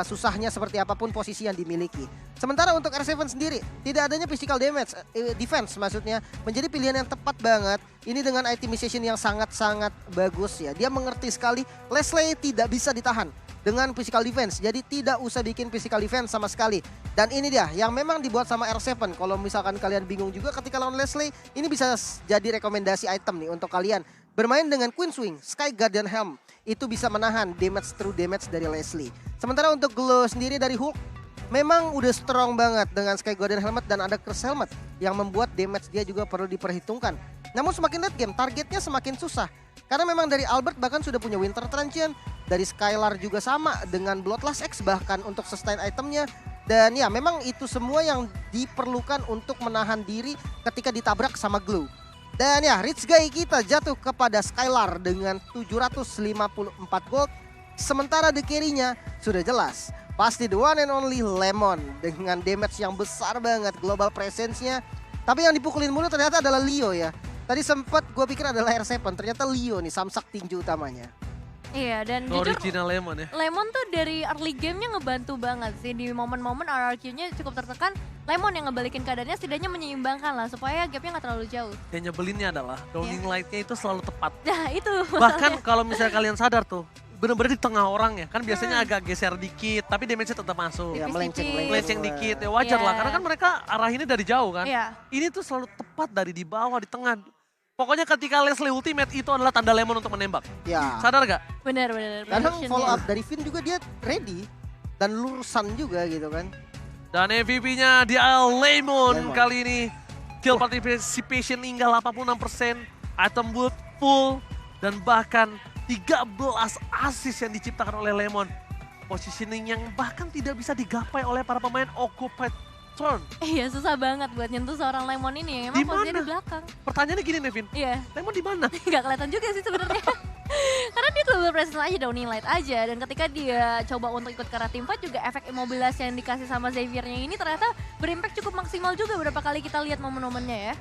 susahnya seperti apapun posisi yang dimiliki. Sementara untuk R7 sendiri, tidak adanya physical damage, defense maksudnya, menjadi pilihan yang tepat banget. Ini dengan itemization yang sangat-sangat bagus ya. Dia mengerti sekali Leslie tidak bisa ditahan dengan physical defense. Jadi tidak usah bikin physical defense sama sekali. Dan ini dia yang memang dibuat sama R7. Kalau misalkan kalian bingung juga ketika lawan Leslie, ini bisa jadi rekomendasi item nih untuk kalian. Bermain dengan Queen Swing, Sky Guardian Helm, itu bisa menahan true damage dari Leslie. Sementara untuk Glow sendiri dari Hulk, memang udah strong banget dengan Sky Guardian Helmet dan ada Curse Helmet yang membuat damage dia juga perlu diperhitungkan. Namun semakin late game, targetnya semakin susah. Karena memang dari Albert bahkan sudah punya Winter Truncheon, dari Skylar juga sama dengan Bloodlust X bahkan untuk sustain itemnya. Dan ya memang itu semua yang diperlukan untuk menahan diri ketika ditabrak sama Glow. Dan ya Rich Guy kita jatuh kepada Skylar dengan 754 gold. Sementara the carry-nya sudah jelas. Pasti the one and only Lemon dengan damage yang besar banget global presence-nya. Tapi yang dipukulin mulu ternyata adalah Leo ya. Tadi sempat gue pikir adalah R7, ternyata Leo nih samsak tinju utamanya. Iya, dan jujur original Lemon ya. Lemon tuh dari early game-nya ngebantu banget sih. Di momen-momen RRQ-nya cukup tertekan, Lemon yang ngebalikin keadaannya setidaknya menyeimbangkan lah supaya gapnya nggak terlalu jauh. Yang nyebelinnya adalah downing light-nya itu selalu tepat. Nah itu Bahkan kalau misalnya kalian sadar tuh, bener-bener di tengah orang ya. Kan biasanya agak geser dikit, tapi damage-nya tetap masuk. Ya Tipis-tipis. Melenceng dikit, ya wajar lah. Iya. Karena kan mereka arahinnya dari jauh kan. Iya. Ini tuh selalu tepat dari di bawah, di tengah. Pokoknya ketika Leslie ultimate itu adalah tanda Lemon untuk menembak. Ya. Sadar gak? Benar. Kadang Predictionnya. follow up dari Finn juga dia ready dan lurusan juga gitu kan. Dan MVP-nya dia Lemon Lemon. kali ini. Kill participation hingga 86%. Item boot full. Dan bahkan 13 assist yang diciptakan oleh Lemon. Positioning yang bahkan tidak bisa digapai oleh para pemain Occupied Throne. Iya susah banget buat nyentuh seorang Lemon ini. Emang Di posisinya mana? di belakang. Pertanyaannya gini Nevin, Iya. Lemon di mana? Nggak kelihatan juga sih sebenarnya. Karena dia global presence aja, downing light aja. Dan ketika dia coba untuk ikut ke arah team fight juga efek immobilize yang dikasih sama Xaviernya ini ternyata berimpact cukup maksimal juga beberapa kali kita lihat momen-momennya ya.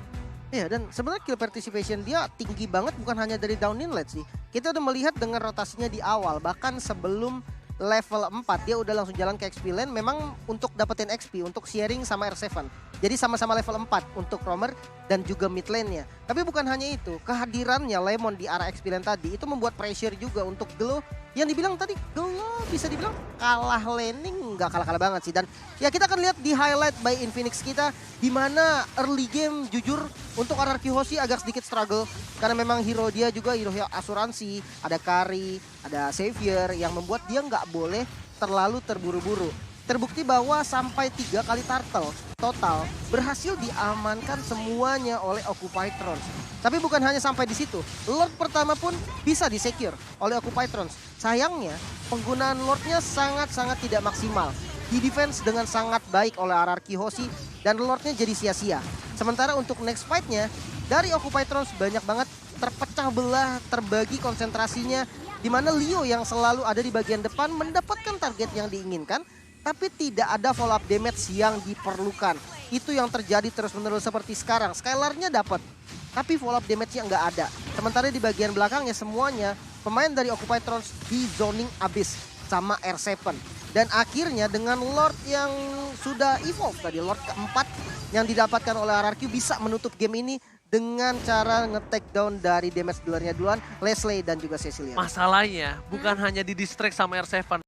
Iya, dan sebenarnya kill participation dia tinggi banget bukan hanya dari down inlet sih. Kita udah melihat dengan rotasinya di awal, bahkan sebelum level 4 dia udah langsung jalan ke XP lane memang untuk dapetin XP, untuk sharing sama R7. Jadi sama-sama level 4 untuk roamer dan juga mid lane-nya. Tapi bukan hanya itu, kehadirannya Lemon di arah XP lane tadi itu membuat pressure juga untuk Glow. Yang dibilang tadi Glow bisa dibilang kalah laning, nggak kalah-kalah banget sih. Dan ya kita akan lihat di highlight by Infinix kita di mana early game jujur untuk RRQ Hoshi agak sedikit struggle karena memang hero dia juga hero asuransi, ada Kari, ada Xavier yang membuat dia nggak boleh terlalu terburu-buru. Terbukti bahwa sampai 3 kali turtle total berhasil diamankan semuanya oleh Occupied Thrones. Tapi bukan hanya sampai di situ, Lord pertama pun bisa disecure oleh Occupied Thrones. Sayangnya penggunaan Lordnya sangat-sangat tidak maksimal. Di defense dengan sangat baik oleh RRQ Hoshi dan Lordnya jadi sia-sia. Sementara untuk next fight-nya dari Occupied Thrones banyak banget terpecah belah, terbagi konsentrasinya. Di mana Leo yang selalu ada di bagian depan mendapatkan target yang diinginkan. Tapi tidak ada follow up damage yang diperlukan. Itu yang terjadi terus-menerus seperti sekarang. Skylar-nya dapat, tapi follow up damage-nya nggak ada. Sementara di bagian belakangnya semuanya pemain dari Occupied Thrones di zoning abis sama R7. Dan akhirnya dengan Lord yang sudah evolve tadi, Lord keempat yang didapatkan oleh RRQ bisa menutup game ini dengan cara nge-take down dari damage dealernya duluan, Leslie dan juga Cecilia. Masalahnya bukan hanya di distract sama R7.